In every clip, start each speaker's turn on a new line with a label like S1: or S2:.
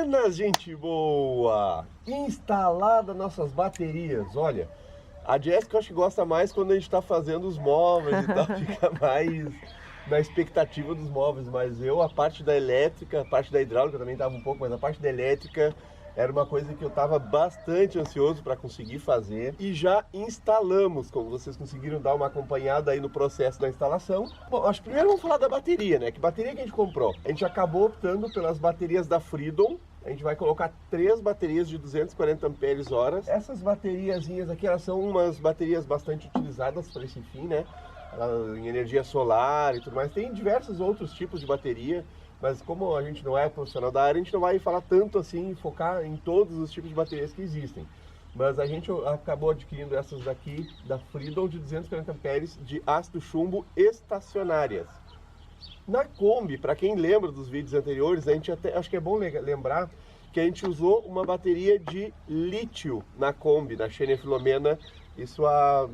S1: Buenas, gente boa! Instalada nossas baterias, olha, a Jéssica acho que gosta mais quando a gente está fazendo os móveis e tal, fica mais na expectativa dos móveis, mas eu, a parte da elétrica, a parte da hidráulica também estava um pouco, mas a parte da elétrica era uma coisa que eu estava bastante ansioso para conseguir fazer e já instalamos, como vocês conseguiram dar uma acompanhada aí no processo da instalação. Bom, acho que primeiro vamos falar da bateria, né? Que bateria que a gente comprou? A gente acabou optando pelas baterias da Freedom. A gente vai colocar 3 baterias de 240 ampere-hora. Essas bateriazinhas aqui, elas são umas baterias bastante utilizadas para esse fim, né? Em energia solar e tudo mais. Tem diversos outros tipos de bateria, mas como a gente não é profissional da área, a gente não vai falar tanto assim, focar em todos os tipos de baterias que existem. Mas a gente acabou adquirindo essas daqui da Freedom de 240 amperes de ácido chumbo estacionárias. Na Kombi, para quem lembra dos vídeos anteriores, a gente acho que é bom lembrar que a gente usou uma bateria de lítio na Kombi, na Xenia Filomena, isso há,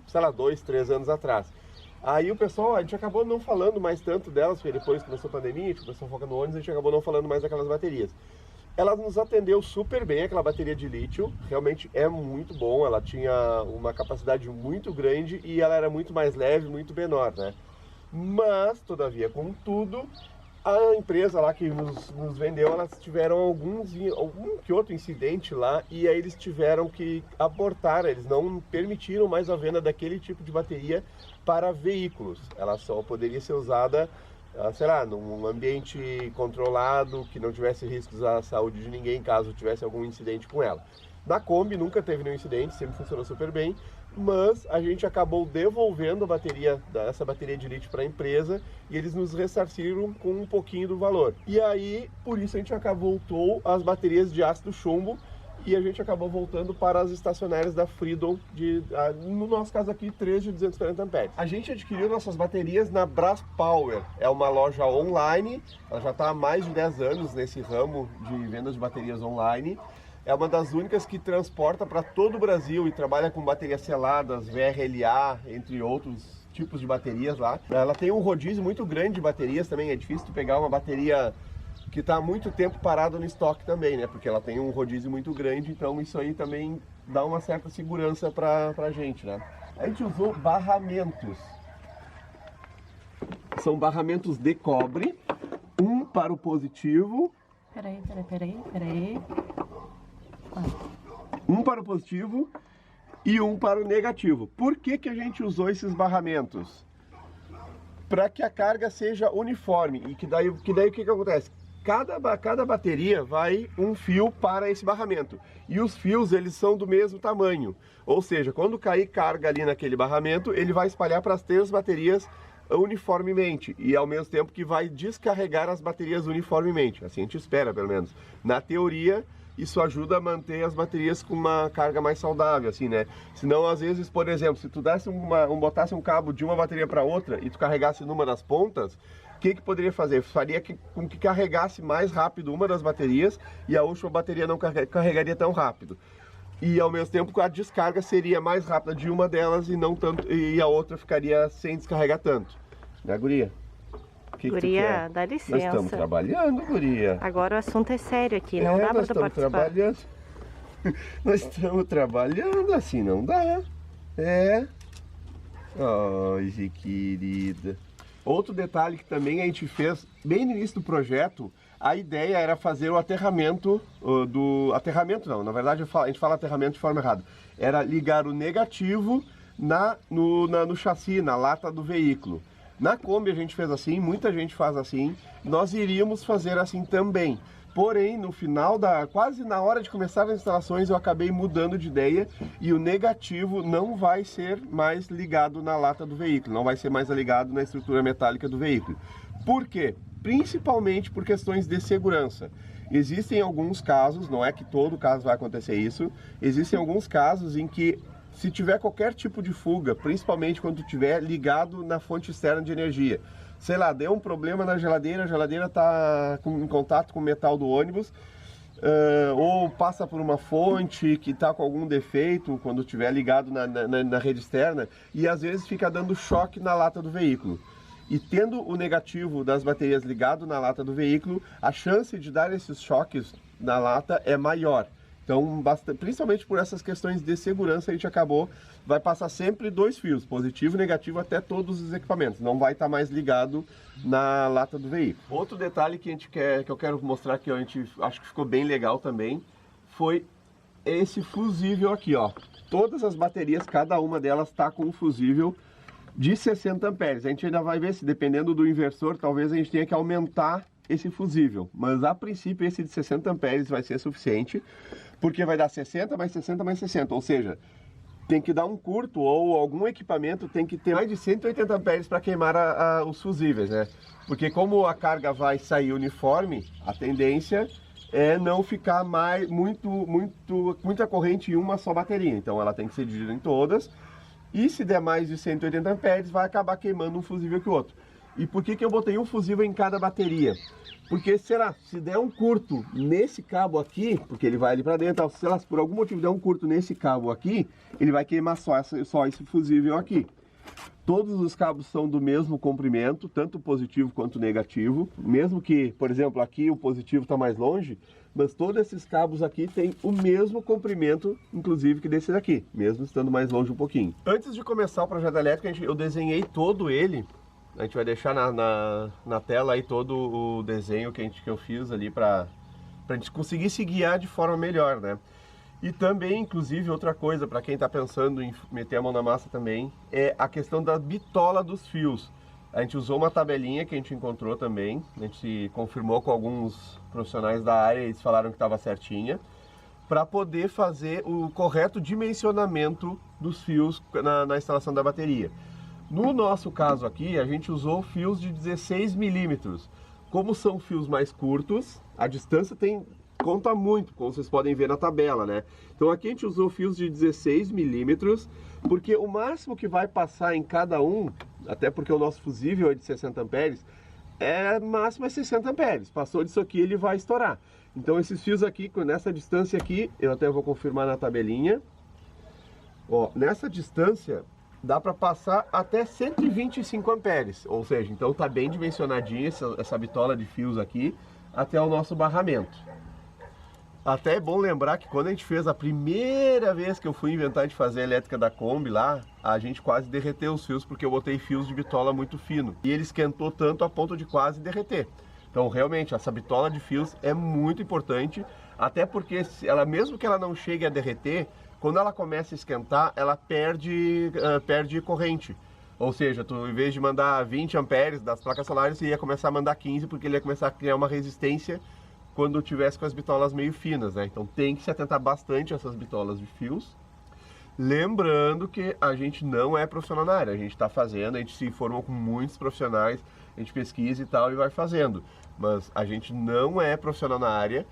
S1: sei lá, 2, 3 anos atrás. Aí o pessoal, a gente acabou não falando mais tanto delas, porque depois começou a pandemia, a gente começou a focar no ônibus, a gente acabou não falando mais daquelas baterias. Ela nos atendeu super bem, aquela bateria de lítio, realmente é muito bom, ela tinha uma capacidade muito grande e ela era muito mais leve, muito menor, né? Mas, todavia, contudo, a empresa lá que nos vendeu, elas tiveram algum que outro incidente lá e aí eles tiveram que abortar, eles não permitiram mais a venda daquele tipo de bateria para veículos. Ela só poderia ser usada, sei lá, num ambiente controlado, que não tivesse riscos à saúde de ninguém caso tivesse algum incidente com ela. Na Kombi nunca teve nenhum incidente, sempre funcionou super bem, mas a gente acabou devolvendo a bateria, essa bateria de lítio para a empresa e eles nos ressarciram com um pouquinho do valor. E aí, por isso a gente voltou às baterias de ácido chumbo e a gente acabou voltando para as estacionárias da Freedom, no nosso caso aqui, 3 de 240 amperes. A gente adquiriu nossas baterias na Braspower, é uma loja online, ela já está há mais de 10 anos nesse ramo de vendas de baterias online. É uma das únicas que transporta para todo o Brasil e trabalha com baterias seladas, VRLA, entre outros tipos de baterias lá. Ela tem um rodízio muito grande de baterias também, é difícil de pegar uma bateria que está há muito tempo parada no estoque também, né? Porque ela tem um rodízio muito grande, então isso aí também dá uma certa segurança para a gente, né? A gente usou barramentos. São barramentos de cobre, um para o positivo.
S2: Peraí.
S1: Um para o positivo e um para o negativo. Por que que a gente usou esses barramentos? Para que a carga seja uniforme e que daí o que acontece? Cada bateria vai um fio para esse barramento e os fios eles são do mesmo tamanho, ou seja, quando cair carga ali naquele barramento, ele vai espalhar para as 3 baterias uniformemente e ao mesmo tempo que vai descarregar as baterias uniformemente, assim a gente espera pelo menos. Na teoria, isso ajuda a manter as baterias com uma carga mais saudável, assim, né? Senão, às vezes, por exemplo, se tu desse botasse um cabo de uma bateria para outra e tu carregasse numa das pontas, o que poderia fazer? Faria com que carregasse mais rápido uma das baterias e a última bateria não carregaria tão rápido. E ao mesmo tempo a descarga seria mais rápida de uma delas e não tanto, e a outra ficaria sem descarregar tanto. Né, guria?
S2: Guria, dá licença.
S1: Nós estamos trabalhando, guria.
S2: Agora o assunto é sério aqui, não dá pra tu participar.
S1: Trabalhando. Nós estamos trabalhando, assim não dá. É. Ai, querida. Outro detalhe que também a gente fez, bem no início do projeto, a ideia era fazer o aterramento na verdade a gente fala aterramento de forma errada. Era ligar o negativo no chassi, na lata do veículo. Na Kombi a gente fez assim, muita gente faz assim, nós iríamos fazer assim também. Porém, no final, quase na hora de começar as instalações, eu acabei mudando de ideia e o negativo não vai ser mais ligado na lata do veículo, não vai ser mais ligado na estrutura metálica do veículo. Por quê? Principalmente por questões de segurança. Existem alguns casos, não é que todo caso vai acontecer isso, existem alguns casos em que se tiver qualquer tipo de fuga, principalmente quando estiver ligado na fonte externa de energia, sei lá, deu um problema na geladeira, a geladeira está em contato com o metal do ônibus, ou passa por uma fonte que está com algum defeito quando estiver ligado na rede externa, e às vezes fica dando choque na lata do veículo. E tendo o negativo das baterias ligado na lata do veículo, a chance de dar esses choques na lata é maior. Então, principalmente por essas questões de segurança, a gente vai passar sempre 2 fios, positivo e negativo, até todos os equipamentos. Não vai estar mais ligado na lata do veículo. Outro detalhe que eu quero mostrar que a gente acho que ficou bem legal também, foi esse fusível aqui, ó. Todas as baterias, cada uma delas está com um fusível de 60 amperes. A gente ainda vai ver se, dependendo do inversor, talvez a gente tenha que aumentar esse fusível. Mas a princípio esse de 60 amperes vai ser suficiente, porque vai dar 60 mais 60 mais 60, ou seja, tem que dar um curto ou algum equipamento tem que ter mais de 180 amperes para queimar os fusíveis, né? Porque como a carga vai sair uniforme, a tendência é não ficar muita corrente em uma só bateria. Então ela tem que ser dividida em todas. E se der mais de 180 amperes, vai acabar queimando um fusível que o outro. E por que eu botei um fusível em cada bateria? Porque, se der um curto nesse cabo aqui, porque ele vai ali para dentro, se por algum motivo der um curto nesse cabo aqui, ele vai queimar só esse fusível aqui. Todos os cabos são do mesmo comprimento, tanto positivo quanto negativo. Mesmo que, por exemplo, aqui o positivo está mais longe, mas todos esses cabos aqui têm o mesmo comprimento, inclusive que desse daqui, mesmo estando mais longe um pouquinho. Antes de começar o projeto elétrico, eu desenhei todo ele. A gente vai deixar na tela aí todo o desenho que eu fiz ali para a gente conseguir se guiar de forma melhor, né? E também, inclusive, outra coisa, para quem está pensando em meter a mão na massa também, é a questão da bitola dos fios. A gente usou uma tabelinha que a gente encontrou também, a gente confirmou com alguns profissionais da área, eles falaram que estava certinha, para poder fazer o correto dimensionamento dos fios na instalação da bateria. No nosso caso aqui, a gente usou fios de 16 milímetros. Como são fios mais curtos, a distância conta muito, como vocês podem ver na tabela, né? Então aqui a gente usou fios de 16 milímetros, porque o máximo que vai passar em cada um, até porque o nosso fusível é de 60 amperes, máximo é 60 amperes. Passou disso aqui, ele vai estourar. Então esses fios aqui, nessa distância aqui, eu até vou confirmar na tabelinha. Ó, nessa distância dá para passar até 125 amperes, ou seja, então tá bem dimensionadinha essa bitola de fios aqui até o nosso barramento. Até é bom lembrar que quando a gente fez a primeira vez que eu fui inventar de fazer a elétrica da Kombi lá, a gente quase derreteu os fios porque eu botei fios de bitola muito fino e ele esquentou tanto a ponto de quase derreter. Então realmente essa bitola de fios é muito importante, até porque mesmo que ela não chegue a derreter, quando ela começa a esquentar, ela perde corrente. Ou seja, em vez de mandar 20 amperes das placas solares, você ia começar a mandar 15, porque ele ia começar a criar uma resistência quando tivesse com as bitolas meio finas, né? Então tem que se atentar bastante a essas bitolas de fios. Lembrando que a gente não é profissional na área, a gente está fazendo, a gente se informa com muitos profissionais, a gente pesquisa e tal e vai fazendo. Mas a gente não é profissional na área.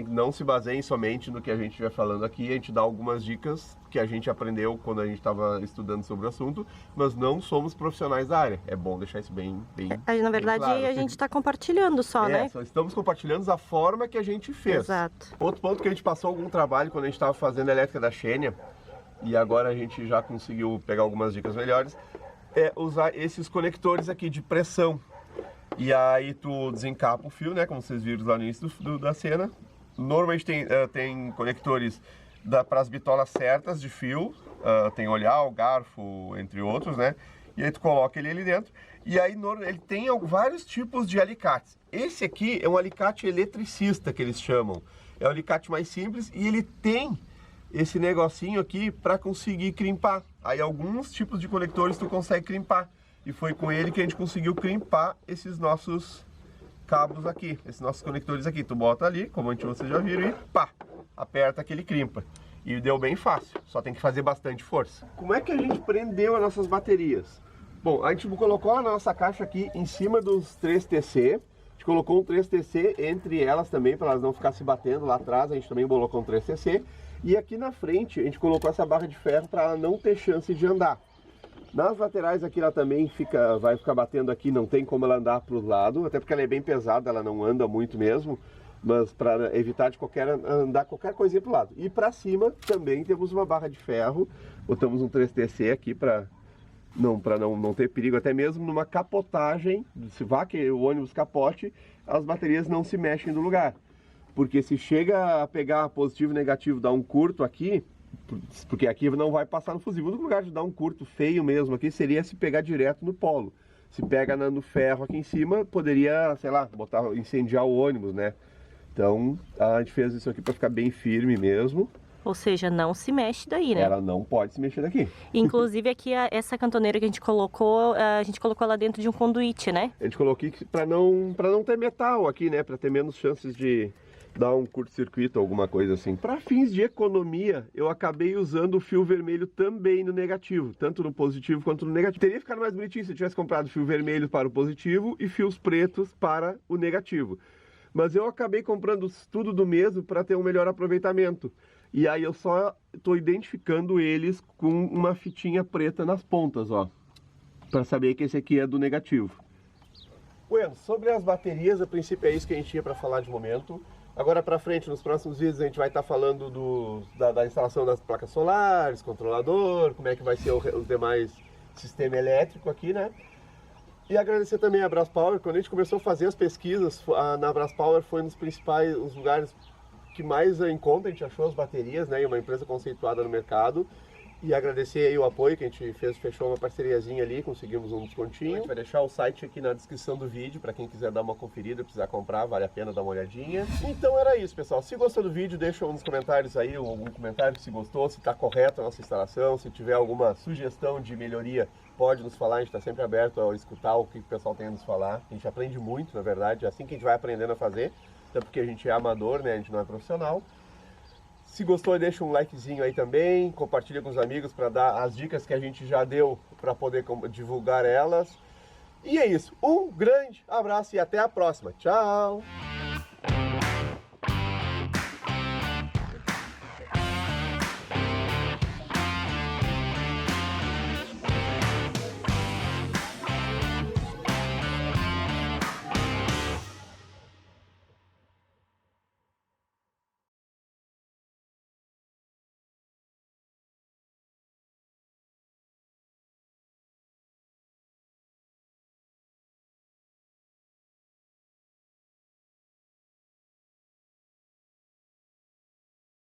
S1: Não se baseiem somente no que a gente estiver falando aqui, a gente dá algumas dicas que a gente aprendeu quando a gente estava estudando sobre o assunto, mas não somos profissionais da área. É bom deixar isso bem
S2: na verdade,
S1: claro.
S2: A gente está compartilhando só, né?
S1: Só estamos compartilhando a forma que a gente fez.
S2: Exato.
S1: Outro ponto que a gente passou algum trabalho quando a gente estava fazendo a elétrica da Xenia, e agora a gente já conseguiu pegar algumas dicas melhores, é usar esses conectores aqui de pressão. E aí tu desencapa o fio, né, como vocês viram lá no início da cena. Normalmente tem conectores para as bitolas certas de fio, tem olhar, garfo, entre outros, né. E aí tu coloca ele ali dentro. E aí ele tem vários tipos de alicates. Esse aqui é um alicate eletricista que eles chamam. É o alicate mais simples e ele tem esse negocinho aqui para conseguir crimpar. Aí alguns tipos de conectores tu consegue crimpar. E foi com ele que a gente conseguiu crimpar esses nossos cabos aqui, esses nossos conectores aqui. Tu bota ali, como vocês já viram, e pá, aperta que ele crimpa. E deu bem fácil, só tem que fazer bastante força. Como é que a gente prendeu as nossas baterias? Bom, a gente colocou a nossa caixa aqui em cima dos 3TC. A gente colocou um 3TC entre elas também, para elas não ficarem se batendo lá atrás. A gente também colocou um 3TC. E aqui na frente a gente colocou essa barra de ferro para ela não ter chance de andar. Nas laterais aqui ela também vai ficar batendo aqui, não tem como ela andar para o lado, até porque ela é bem pesada, ela não anda muito mesmo, mas para evitar de andar qualquer coisinha para o lado. E para cima também temos uma barra de ferro, botamos um 3TC aqui para para não ter perigo, até mesmo numa capotagem, se vá que o ônibus capote, as baterias não se mexem do lugar. Porque se chega a pegar positivo e negativo, dar um curto aqui, porque aqui não vai passar no fusível. O único lugar de dar um curto feio mesmo aqui seria se pegar direto no polo. Se pega no ferro aqui em cima, poderia, sei lá, incendiar o ônibus, né? Então a gente fez isso aqui para ficar bem firme mesmo.
S2: Ou seja, não se mexe daí, né?
S1: Ela não pode se mexer daqui.
S2: Inclusive aqui essa cantoneira que a gente colocou ela dentro de um conduíte, né?
S1: A gente colocou aqui para não ter metal aqui, né? Para ter menos chances de dar um curto-circuito, alguma coisa assim. Para fins de economia, eu acabei usando o fio vermelho também no negativo, tanto no positivo quanto no negativo. Teria ficado mais bonitinho se eu tivesse comprado fio vermelho para o positivo e fios pretos para o negativo. Mas eu acabei comprando tudo do mesmo para ter um melhor aproveitamento. E aí eu só estou identificando eles com uma fitinha preta nas pontas, ó, para saber que esse aqui é do negativo. Bueno, sobre as baterias, a princípio é isso que a gente tinha para falar de momento. Agora para frente, nos próximos vídeos, a gente vai estar falando da instalação das placas solares, controlador, como é que vai ser os demais sistema elétrico aqui, né? E agradecer também a Braspower. Quando a gente começou a fazer as pesquisas, na Braspower foi nos principais lugares que mais em conta a gente achou as baterias, né? E uma empresa conceituada no mercado. E agradecer aí o apoio que a gente fechou uma parceriazinha ali, conseguimos um descontinho. A gente vai deixar o site aqui na descrição do vídeo, para quem quiser dar uma conferida, precisar comprar, vale a pena dar uma olhadinha. Então era isso, pessoal. Se gostou do vídeo, deixa nos comentários aí algum comentário se gostou, se está correto a nossa instalação, se tiver alguma sugestão de melhoria, pode nos falar, a gente está sempre aberto a escutar o que o pessoal tem a nos falar. A gente aprende muito, na verdade, é assim que a gente vai aprendendo a fazer, até porque a gente é amador, né? A gente não é profissional. Se gostou, deixa um likezinho aí também, compartilha com os amigos para dar as dicas que a gente já deu para poder divulgar elas. E é isso, um grande abraço e até a próxima. Tchau!